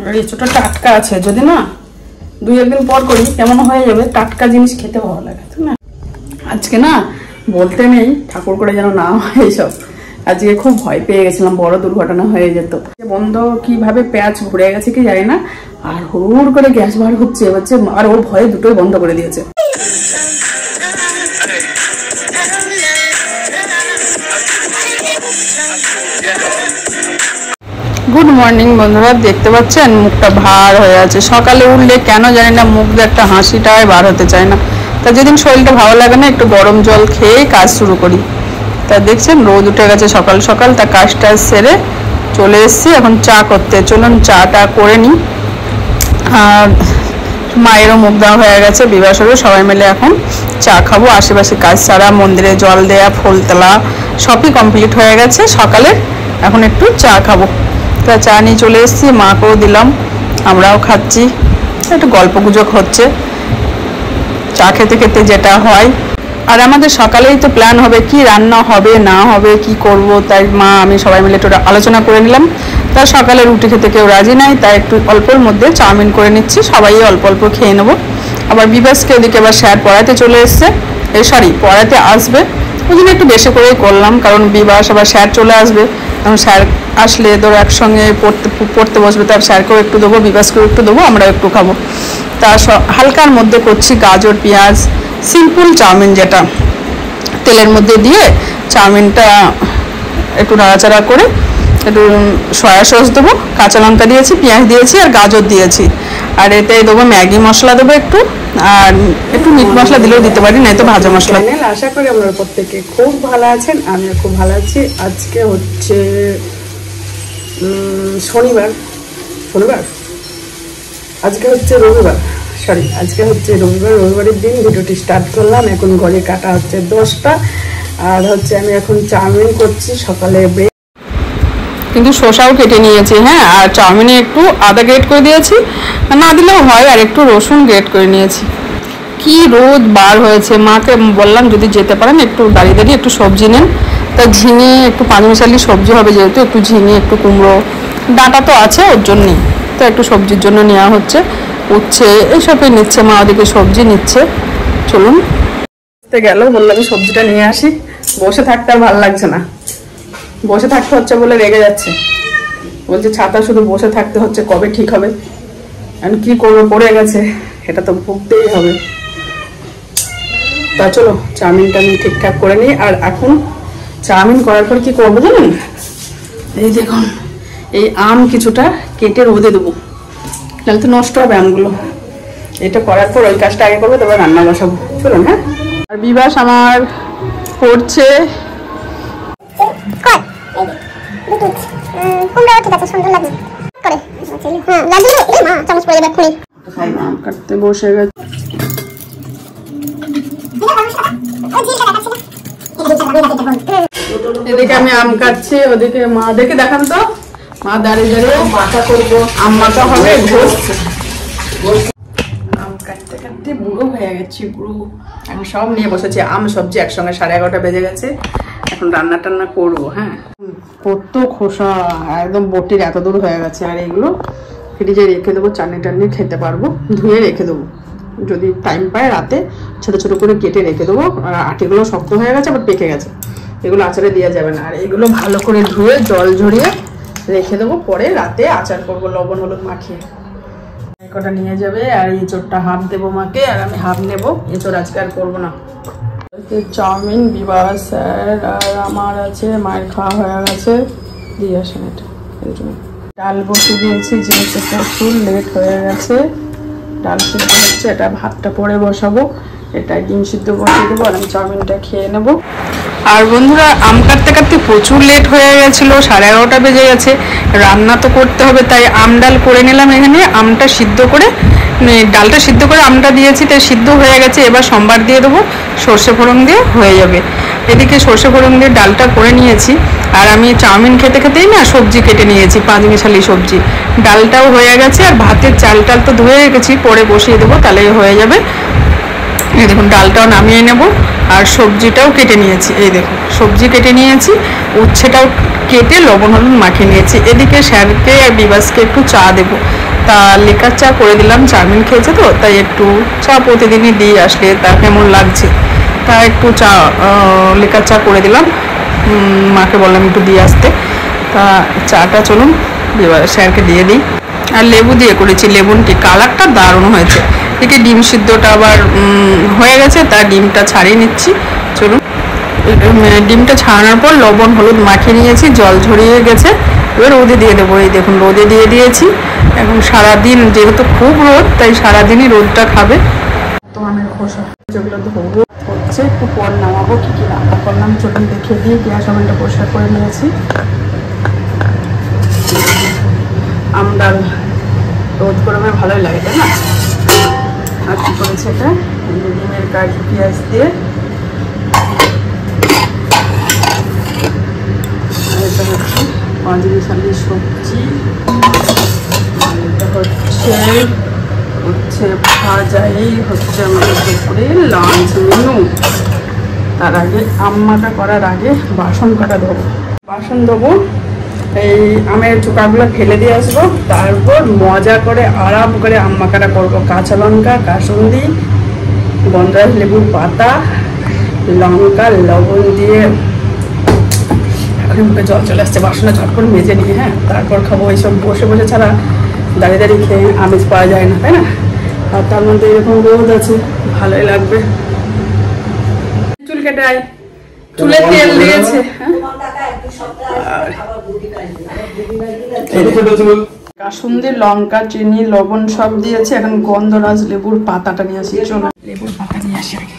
আর এঁচোটা টাটকা আছে, যদি না 2-1 দিন পর করি কেমন হয়ে যাবে। টাটকা জিনিস খেতে ভালো লাগে, তাই না? আজকে না বলতে নেই, ঠাকুর করে যেন না হয় এইসব। আজকে খুব ভয় পেয়ে গেছিলাম, বড় দুর্ঘটনা হয়ে যেত। বন্ধ কিভাবে পেঁয়াজ ঘুরে গেছে কি জানি না, আর হুড় করে গ্যাস বার হচ্ছে, আর ও ভয়ে দুটোই বন্ধ করে দিয়েছে। গুড মর্নিং বন্ধুরা, দেখতে পাচ্ছেন মুখটা ভার হয়ে আছে। সকালে উঠলে কেন জানি না মুখ দিয়ে একটা হাসিটাই বার হতে চায় না। তা যেদিন শরীরটা ভালো লাগে না, একটু গরম জল খেয়ে কাজ শুরু করি। তা দেখছেন রোদ উঠে গেছে সকাল সকাল, তা কাজটা সেরে চলে এসেছি এখন চা করতে। চলুন চাটা করে নিই। আর মায়েরও মুখ দেওয়া হয়ে গেছে, বিবাসরও সবাই মিলে এখন চা খাবো। আশেপাশে কাজ সারা, মন্দিরে জল দেয়া, ফুল তোলা সবই কমপ্লিট হয়ে গেছে সকালে। এখন একটু চা খাবো। তা চা নিয়ে চলে এসেছি, মাকেও দিলাম, আমরাও খাচ্ছি। একটু গল্প গুজব হচ্ছে চা খেতে খেতে, যেটা হয়। আর আমাদের সকালেই তো প্ল্যান হবে কি রান্না হবে না হবে, কি করব। তাই মা আমি সবাই মিলে একটু আলোচনা করে নিলাম। তার সকালে রুটি খেতে কেউ রাজি নাই, তাই একটু অল্পর মধ্যে চাউমিন করে নিচ্ছি, সবাই অল্প অল্প খেয়ে নেবো। আবার বিবাসকে ওদিকে আবার স্যার পড়াতে চলে এসছে, পড়াতে আসবে, ওই জন্য একটু বেশি করেই করলাম। কারণ বিবাস আবার স্যার চলে আসবে, তখন স্যার আসলে ধরো একসঙ্গে পড়তে বসবে, তার স্যারকেও একটু দেবো, বিবাসকেও একটু দেবো, আমরাও একটু খাবো। তা হালকার মধ্যে করছি গাজর পেঁয়াজ, সিম্পল চাউমিন, যেটা তেলের মধ্যে দিয়ে চাউমিনটা একটু নাড়াচাড়া করে একটু সয়া সস দেবো, কাঁচা লঙ্কা দিয়েছি, পেঁয়াজ দিয়েছি আর গাজর দিয়েছি। আর এতে দেবো ম্যাগি মশলা দেবো একটু, আর একটু মিট মশলা দিলেও দিতে পারি, নয়তো ভাজা মশলা। আশা করি আপনারা প্রত্যেকে খুব ভালো আছেন, আমিও খুব ভালো আছি। আজকে হচ্ছে শনিবার, আজকে হচ্ছে রবিবার, আজকে হচ্ছে রবিবারের দিন ভিডিওটি স্টার্ট করলাম। এখন ঘরে কাটা হচ্ছে 10টা, আর হচ্ছে আমি এখন চাউমিন করছি সকালে। কিন্তু শসাও কেটে নিয়েছি, হ্যাঁ, আর চাউমিনে একটু আদা গ্রেট করে দিয়েছি, না দিলেও হয়, আর একটু রসুন গ্রেট করে নিয়েছি। কি রোদ বার হয়েছে, মাকে বললাম যদি যেতে পারেন একটু দাঁড়িয়ে দাঁড়িয়ে একটু সবজি নেন। তা ঝিঙে একটু পাঁচমিশালি সবজি হবে, যেহেতু একটু ঝিঙে একটু কুমড়ো ডাঁটা তো আছে ওর জন্যই, তো একটু সবজির জন্য নেওয়া হচ্ছে। উচ্ছে এইসবই নিচ্ছে মা, ওদিকে সবজি নিচ্ছে। চলুন গেল, বললাম আমি সবজিটা নিয়ে আসি। বসে থাকতে আর ভালো লাগছে না, বসে থাকতে হচ্ছে বলে রেগে যাচ্ছে, বলছে ছাতা শুধু বসে থাকতে হচ্ছে, কবে ঠিক হবে। আর কি করবো, পড়ে গেছে, এটা তো ভুগতেই হবে। তা চলো চাউমিনটা আমি ঠিকঠাক করে নিই। আর এখন চাউমিন করার পর কি করবো জানেন, এই দেখুন এই আম কিছুটা কেটে রোদে দেবো, তাহলে তো নষ্ট হবে আমগুলো। এটা করার পর ওই কাজটা আগে করবো, তারপর রান্না বসাবো। চলুন। হ্যাঁ, আর বিবাস আমার পড়ছে। কাটতে বসে গেছে। এদিকে আমি আম কাটছি, ওদিকে মা, দেখে দেখান তো, মা দাঁড়িয়ে দাঁড়িয়ে মাথা করবো, আম মাথা হবে। আম কাটতে কাটতে বুড়ো হয়ে গেছি, বুড়ো। এখন সব নিয়ে বসেছি, আম সবজি একসঙ্গে 11:30 বেজে গেছে। এখন রান্না টান্না করবো। হ্যাঁ, কত খোসা, একদম বটির এত দূর হয়ে গেছে। আর এগুলো ফ্রিজে রেখে দেবো, চাটনি টাটনি খেতে পারবো, ধুয়ে রেখে দেবো। যদি টাইম পায় রাতে ছোট ছোট করে কেটে রেখে দেবো। আর আটিগুলো শক্ত হয়ে গেছে, আবার পেকে গেছে, এগুলো আচারে দেওয়া যাবে না। আর এগুলো ভালো করে ধুয়ে জল ঝরিয়ে রেখে দেবো, পরে রাতে আচার করবো লবণ হলুদ মাখিয়ে। কটা নিয়ে যাবে, আর এঁচোড়টা হাফ দেবো মাকে, আর আমি হাফ নেবো। এঁচোড় আজকে আর করবো না। চাউমিন বিবাস স্যার আর আমার আছে, মায়ের খাওয়া হয়ে গেছে, দিয়ে আসেন এটা। ডাল বসিয়ে দিয়েছি, যেহেতু প্রচুর লেট হয়ে গেছে। ডাল সিদ্ধ হচ্ছে, এটা ভাতটা পরে বসাবো। এটা ডিম সিদ্ধ বসিয়ে দেবো, আর আমি চাউমিনটা খেয়ে নেবো। আর বন্ধুরা আম কাটতে কাটতে প্রচুর লেট হয়ে গেছিলো, 11:30 বেজে গেছে। রান্না তো করতে হবে, তাই আম ডাল করে নিলাম। এখানে আমটা সিদ্ধ করে, ডালটা সিদ্ধ করে আমটা দিয়েছি, তাই সিদ্ধ হয়ে গেছে। এবার সম্বার দিয়ে দেবো, সর্ষে ফোড়ন দিয়ে হয়ে যাবে। এদিকে সর্ষে ফোড়ন দিয়ে ডালটা করে নিয়েছি। আর আমি চাউমিন খেতে খেতেই না সবজি কেটে নিয়েছি, 5 মিশালি সবজি। ডালটাও হয়ে গেছে, আর ভাতের চাল টাল তো ধুয়ে রেখেছি, পরে বসিয়ে দেবো, তাহলেই হয়ে যাবে। এই দেখুন ডালটাও নামিয়ে নেব, আর সবজিটাও কেটে নিয়েছি। এই দেখুন সবজি কেটে নিয়েছি, উচ্ছেটাও কেটে লবণ হলুদ মাখিয়ে নিয়েছি। এদিকে স্যারকে আর বিবাসকে একটু চা দেবো, তা লিকার চা করে দিলাম, চাউমিন খেয়েছে তো তাই একটু চা প্রতিদিনই দিয়ে আসলে তা কেমন লাগছে, তা একটু চা লিকার চা করে দিলাম। মাকে বললাম একটু দিয়ে আসতে, তা চাটা চলুন এবার স্যারকে দিয়ে দিই। আর লেবু দিয়ে করেছি, লেবুনটি কালারটা দারুণ হয়েছে। এদিকে ডিম সিদ্ধটা আবার হয়ে গেছে, তা ডিমটা ছাড়িয়ে নিচ্ছি। চলুন, ডিমটা ছাড়ানোর পর লবণ হলুদ মাখিয়ে নিয়েছি, জল ঝরিয়ে গেছে, এবার রোদে দিয়ে দেবো। এই দেখুন রোদে দিয়ে দিয়েছি। এখন সারাদিন যেহেতু খুব রোদ, তাই সারাদিনই রোদটা খাবে। তো আমি খোসা যেগুলো ধোবো হচ্ছে, একটু পর নামাবো। কী কী রান্না করলাম চলুন দেখে দিয়ে গ্যাস ওভেনটা পরিষ্কার করে নিয়েছি। আমডাল রোদ গরমে ভালোই লাগে, তাই না? আর কী করেছে এটা, ডিমের কারি পেঁয়াজ দিয়ে, এটা হচ্ছে পাঁচমি শালি সবজি, এটা হচ্ছে ভাজা। এই হচ্ছে আমাদের দুপুরে লাঞ্চ মেনু। তার আগে আম্মাটা করার আগে বাসন কটা ধোবো, বাসন ধোবো। এই আমের চোকাগুলো ফেলে দিয়ে আসবো, তারপর মজা করে আরাম করে আম্মাকাটা করবো। কাঁচা লঙ্কা, কাসুন্দি, গন্ধরাজ লেবুর পাতা, লঙ্কা, লবণ দিয়ে এখন মুখে জল চলে আসছে। বাসনটা ঝট করে মেজে নিয়ে, হ্যাঁ, তারপর খাবো। এইসব বসে বসে ছাড়া দাঁড়িয়ে দাঁড়িয়ে খেয়ে আমেজ পাওয়া যায় না, তাই না? আর তার মধ্যে এরকম রোদ আছে, ভালোই লাগবে। চুল কেটে চুলে তেল দিয়েছে, কাসুন্দি, লঙ্কা, চিনি, লবণ সব দিয়েছে। এখন গন্ধরাজ লেবুর পাতাটা নিয়ে আসি। চলো লেবুর পাতা নিয়ে আসি আগে।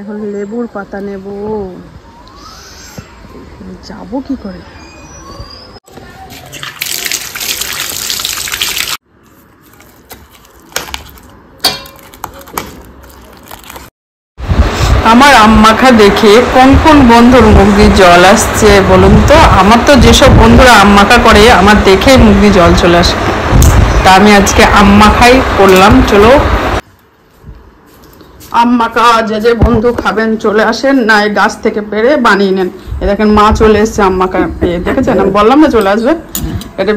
এখন লেবুর পাতা নেব, যাবো কি করে? আমার আম্মাখা দেখে কোন কোন বন্ধুর মুখ দিয়ে জল আসছে বলুন তো? আমার তো যেসব বন্ধুরা আম্মাখা করে আমার দেখে মুখ দিয়ে জল চলে আসে। তা আমি আজকে আম্মাখাই করলাম। চলো আম্মাখা যে যে বন্ধু খাবেন চলে আসেন, না এই গাছ থেকে পেরে বানিয়ে নেন। এ দেখেন মা চলে এসছে আম্মাখা পেয়ে, দেখেছেন? আমি বললাম না চলে আসবে। এটা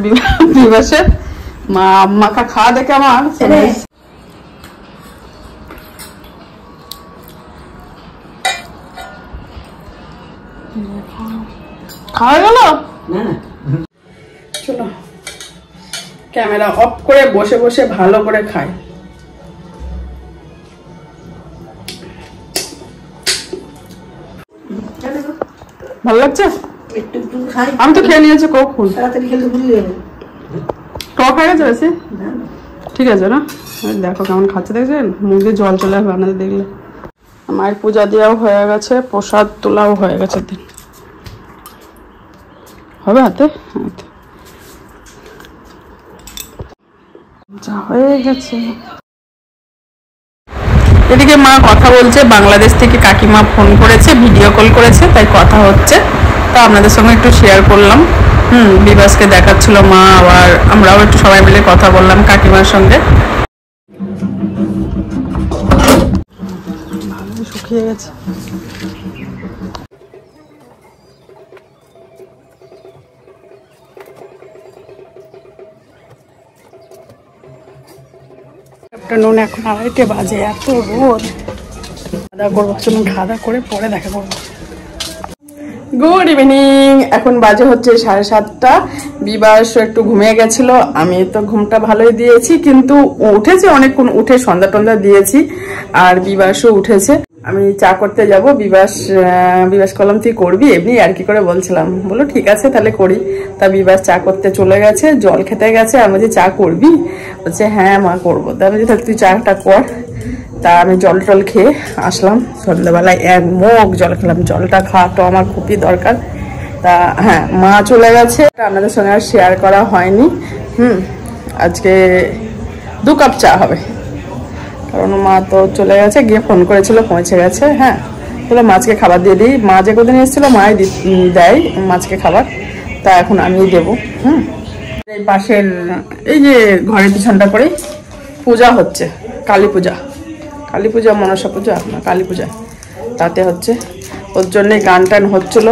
বিবাসের মা আম্মাখা খাওয়া দেখে আমার খাওয়া গেল। চলো ক্যামেরা অফ করে বসে বসে ভালো করে খাই। ভালো লাগছে? আমি তো খেয়ে নিয়েছি কখন, টক হয়ে গেছে বেশি। ঠিক আছে না, দেখো কেমন খাচ্ছে, দেখছেন? মুখ দিয়ে জল চলে আসবে আপনাদের দেখলে। মায়ের পূজা দেওয়াও হয়ে গেছে, প্রসাদ তোলাও হয়ে গেছে। দিন হবে হাতে, যা হয়ে গেছে। এদিকে মা কথা বলছে, বাংলাদেশ থেকে কাকিমা ফোন করেছে, ভিডিও কল করেছে, তাই কথা হচ্ছে। তা আপনাদের সঙ্গে একটু শেয়ার করলাম। বিবাসকে দেখাচ্ছিল মা, আবার আমরাও একটু সবাই মিলে কথা বললাম কাকিমার সঙ্গে। ভালো শুকিয়ে গেছে। আফটারনুন এখন 2:30 বাজে, এত রোদ। খাওয়া করবো, চলুন খাওয়া করে পরে দেখা করবো। Good evening. এখন বাজে হচ্ছে 7:30। বিবাস একটু ঘুমিয়ে গেছিল, আমি তো ঘুমটা ভালোই দিয়েছি, কিন্তু উঠেছে অনেকক্ষণ, উঠে সন্ধ্যা টন্ধা দিয়েছি। আর বিবাসও উঠেছে। আমি চা করতে যাব। বিবাস করলাম তুই করবি, এমনি আর কি করে বলছিলাম, বললো ঠিক আছে তাহলে করি। তা বিবাস চা করতে চলে গেছে, জল খেতে গেছে। আমি বলছি চা করবি? বলছে হ্যাঁ মা করবো। তা আমি বলছি তুই চাটা কর। তা আমি জল টল খেয়ে আসলাম। সন্ধ্যাবেলায় 1 মগ জল খেলাম। জলটা খাওয়া তো আমার খুবই দরকার। তা হ্যাঁ, মা চলে গেছে, আপনাদের সঙ্গে আর শেয়ার করা হয়নি। আজকে 2 কাপ চা হবে, কারণ মা তো চলে গেছে, গিয়ে ফোন করেছিল, পৌঁছে গেছে। হ্যাঁ, তাহলে মাছকে খাবার দিয়ে দিই। মা যে কদিন এসেছিলো মাই দেয় মাছকে খাবার, তা এখন আমি দেবো। এই পাশের এই যে ঘরের পিছনটা করে পূজা হচ্ছে, কালী পূজা, কালী পূজা, মনসা পূজা না কালী পূজা, তাতে হচ্ছে, ওর জন্যে গান টান হচ্ছিল।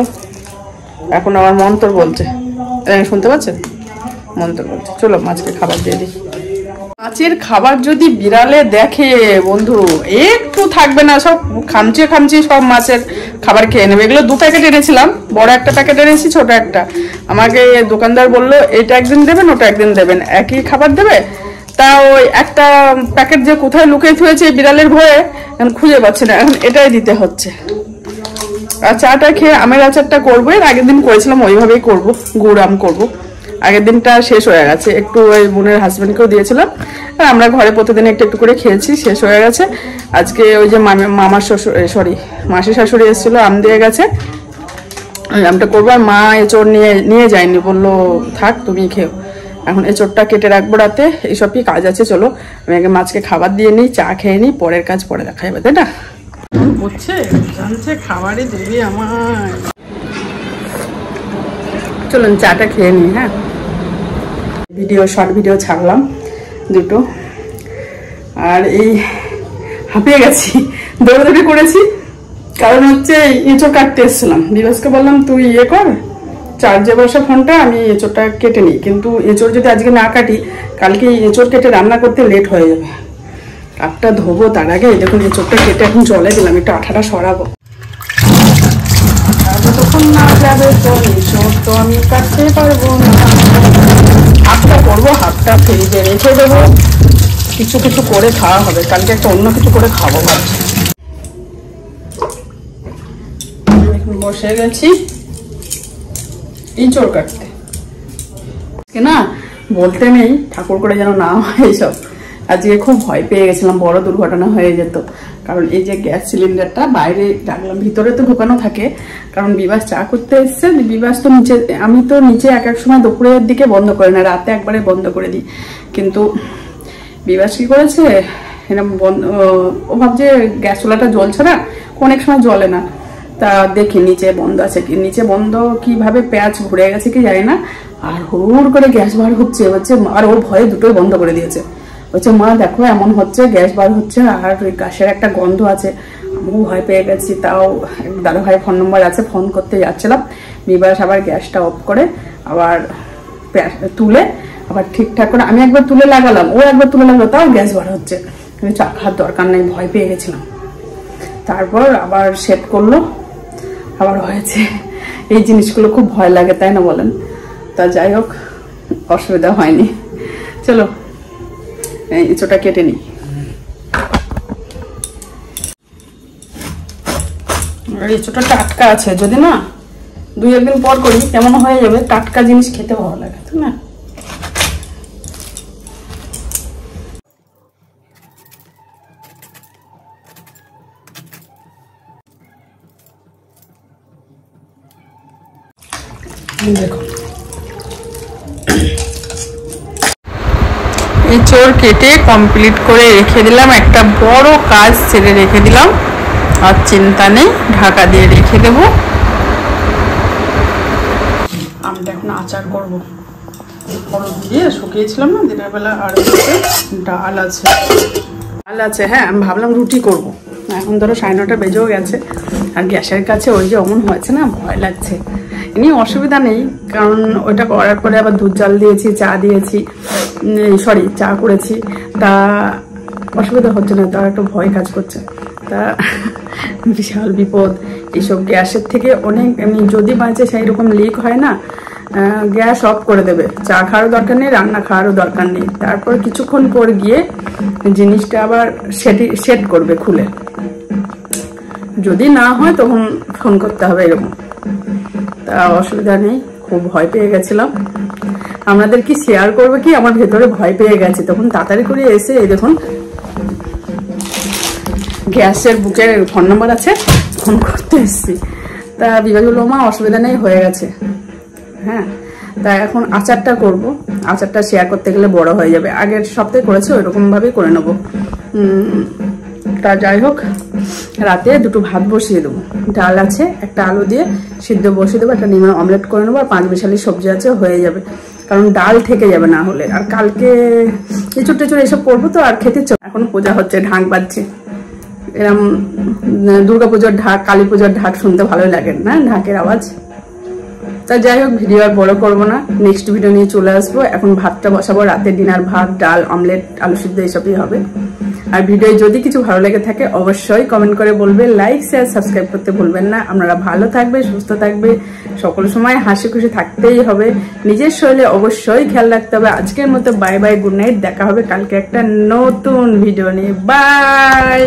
এখন আবার মন্ত্র বলছে, শুনতে পাচ্ছেন? মন্ত্র বলছে। চলো মাছকে খাবার দিয়ে দিই। মাছের খাবার যদি বিড়ালে দেখে বন্ধু, একটু থাকবে না, সব খামচিয়ে খামচিয়ে সব মাছের খাবার খেয়ে নেবে। এগুলো 2 প্যাকেট এনেছিলাম, বড় একটা প্যাকেট এনেছি, ছোট একটা। আমাকে দোকানদার বললো এটা একদিন দেবেন, ওটা একদিন দেবেন, একই খাবার দেবে। তা ওই একটা প্যাকেট যে কোথায় লুকিয়ে থুয়েছে বিড়ালের ভয়ে, এখন খুঁজে পাচ্ছে না, এখন এটাই দিতে হচ্ছে। আর চাটা খেয়ে আমের আচারটা করবো, এর আগের দিন করেছিলাম ওইভাবেই করবো, গুড় আম করবো। আগের দিনটা শেষ হয়ে গেছে, একটু ওই বোনের হাজবেন্ডকেও দিয়েছিলাম, আর আমরা ঘরে প্রতিদিন একটু একটু করে খেয়েছি, শেষ হয়ে গেছে। আজকে ওই যে মামার শ্বশুর, সরি মাসির শাশুড়ি এসেছিলো, আম দিয়ে গেছে, ওই আমটা করবো। আর মা এঁচড় নিয়ে যায়নি, বললো থাক তুমি খেও। এখন এঁচড়টা কেটে রাখবো রাতে, এইসবই কাজ আছে। চলো আমি আগে মাছকে খাবার দিয়ে নিই, চা খেয়ে নিই, পরের কাজ পরে দেখা যাবে, তাই না? বুঝছে, জানছে খাবারই দেবে আমার। চলুন চাটা খেয়ে নিই। হ্যাঁ, শর্ট ভিডিও ছাড়লাম 2টো, আর এই হাঁপিয়ে গেছি, দৌড়াদৌড়ি করেছি। কারণ হচ্ছে এঁচড় কাটতে এসেছিলাম, বিবাসকে বললাম তুই ইয়ে কর, চার্জে বসা ফোনটা, আমি এঁচড়টা কেটে নিই। কিন্তু এঁচড় যদি আজকে না কাটি, কালকে এঁচড় কেটে রান্না করতে লেট হয়ে যাবে। কাঠটা ধোবো তার আগে দেখুন এঁচড়টা কেটে এখন জলে দিলাম, একটু আঠাটা সরাবো। যতক্ষণ না যাবে তো এঁচড় তো আমি কাটতে পারবো না। হাফটা করবো, হাফটা ফ্রিজে রেখে দেবো, কিছু কিছু করে খাওয়া হবে, কালকে একটা অন্য কিছু করে খাবো ভাবছি। এখন বসে গেছি এঁচড় কাটতে। না বলতে নেই, ঠাকুর করে যেন না হয় এইসব। আজকে খুব ভয় পেয়ে গেছিলাম, বড় দুর্ঘটনা হয়ে যেত। কারণ এই যে গ্যাস সিলিন্ডারটা বাইরে রাখলাম, ভিতরে তো ঢোকানো থাকে। কারণ বিবাস চা করতে এসছে, বিবাস তো নিচে, আমি তো নিচে এক এক সময় দুপুরের দিকে বন্ধ করি না, রাতে একবারে বন্ধ করে দিই। কিন্তু বিবাস কি করেছে, এরকম ও ভাবছে গ্যাস চুলাটা জ্বলছে না, অনেক সময় জ্বলে না। তা দেখি নিচে বন্ধ আছে কি, নিচে বন্ধ কিভাবে পেঁয়াজ ঘুরে গেছে কি জানি না, আর হুড় করে গ্যাস বার হচ্ছে। আর ও ভয়ে দুটোই বন্ধ করে দিয়েছে। বলছে মা দেখো এমন হচ্ছে, গ্যাস বার হচ্ছে, আর ওই গ্যাসের একটা গন্ধ আছে। আমিও ভয় পেয়ে গেছি। তাও দাদা ভাই ফোন নম্বর আছে, ফোন করতে যাচ্ছিলাম। বিবাস আবার গ্যাসটা অফ করে আবার তুলে আবার ঠিকঠাক করে, আমি একবার তুলে লাগালাম, ও একবার তুলে লাগালো, তাও গ্যাস বার হচ্ছে। কিন্তু চা খাওয়ার দরকার নেই, ভয় পেয়ে গেছিলাম। তারপর আবার সেট করলো, আবার হয়েছে। এই জিনিসগুলো খুব ভয় লাগে, তাই না বলেন? তা যাই হোক, অসুবিধা হয়নি। চলো এঁচোড়টা কেটে নিই। এঁচোড়টা টাটকা আছে, যদি না 2-1 দিন পর করি কেমন হয়ে যাবে। টাটকা জিনিস খেতে ভালো লাগে, তাই না? দেখো এঁচড় কেটে কমপ্লিট করে রেখে দিলাম, একটা বড় কাজ ছেড়ে রেখে দিলাম। আর চিন্তা নেই, ঢাকা দিয়ে রেখে দেব। আমটা এখন আচার করবো, হলুদ দিয়ে শুকিয়েছিলাম না দিনের বেলা। আর ডাল আছে, হ্যাঁ আমি ভাবলাম রুটি করব। এখন ধরো 9:30 বেজেও গেছে, আর গ্যাসের কাছে ওই যে অমন হয়েছে না, ভয় লাগছে। এমনি অসুবিধা নেই, কারণ ওইটা করার পরে আবার দুধ জাল দিয়েছি, চা দিয়েছি, চা করেছি, তা অসুবিধা হচ্ছে না। তার একটু ভয় কাজ করছে, তা বিশাল বিপদ। এইসব গ্যাসের থেকে অনেক, এমনি যদি বাঁচে সেই রকম লিক হয় না, গ্যাস অফ করে দেবে। চা খাওয়ারও দরকার নেই, রান্না খাওয়ারও দরকার নেই। তারপর কিছুক্ষণ পর গিয়ে জিনিসটা আবার সেট করবে খুলে। যদি না হয় তখন ফোন করতে হবে, এরকম। তা অসুবিধা নেই, খুব ভয় পেয়ে গেছিলাম। আপনাদের কি শেয়ার করবে কি, আমার ভেতরে ভয় পেয়ে গেছে। তখন তাড়াতাড়ি করে এসে এই দেখুন গ্যাসের বুকে ফোন নাম্বার আছে, ফোন করতে এসেছি। তা বিবাহ বলল মা অসুবিধা নেই, হয়ে গেছে। হ্যাঁ, তা এখন আচারটা করব। আচারটা শেয়ার করতে গেলে বড় হয়ে যাবে, আগের সপ্তাহে করেছি ওইরকম ভাবেই করে নেবো। তা যাই হোক, রাতে দুটো ভাত বসিয়ে দেবো, ডাল আছে, একটা আলু দিয়ে সিদ্ধ বসিয়ে দেবো, একটা ডিমের অমলেট করে নেবো, আর 5 বিশালি সবজি আছে, হয়ে যাবে। কারণ ডাল থেকে যাবে না হলে। আর কালকে এঁচুড় টেচুড় এসব করবো তো, আর খেতে এখন পূজা হচ্ছে, ঢাক বাজছে, এরম দুর্গাপুজোর ঢাক, কালী পুজোর ঢাক শুনতে ভালোই লাগে না, ঢাকের আওয়াজ। তা যাই হোক, ভিডিও আর বড় করবো না, নেক্সট ভিডিও নিয়ে চলে আসবো। এখন ভাতটা বসাবো, রাতে ডিনার ভাত, ডাল, অমলেট, আলু সিদ্ধ এসবই হবে। আর ভিডিও যদি কিছু ভালো লেগে থাকে অবশ্যই কমেন্ট করে বলবে, লাইক শেয়ার সাবস্ক্রাইব করতে ভুলবেন না। আপনারা ভালো থাকবে, সুস্থ থাকবে, সকল সময় হাসি খুশি থাকতেই হবে, নিজের শরীরে অবশ্যই খেয়াল রাখতে হবে। আজকের মতো বাই বাই, গুড নাইট, দেখা হবে কালকে একটা নতুন ভিডিও নিয়ে, বাই।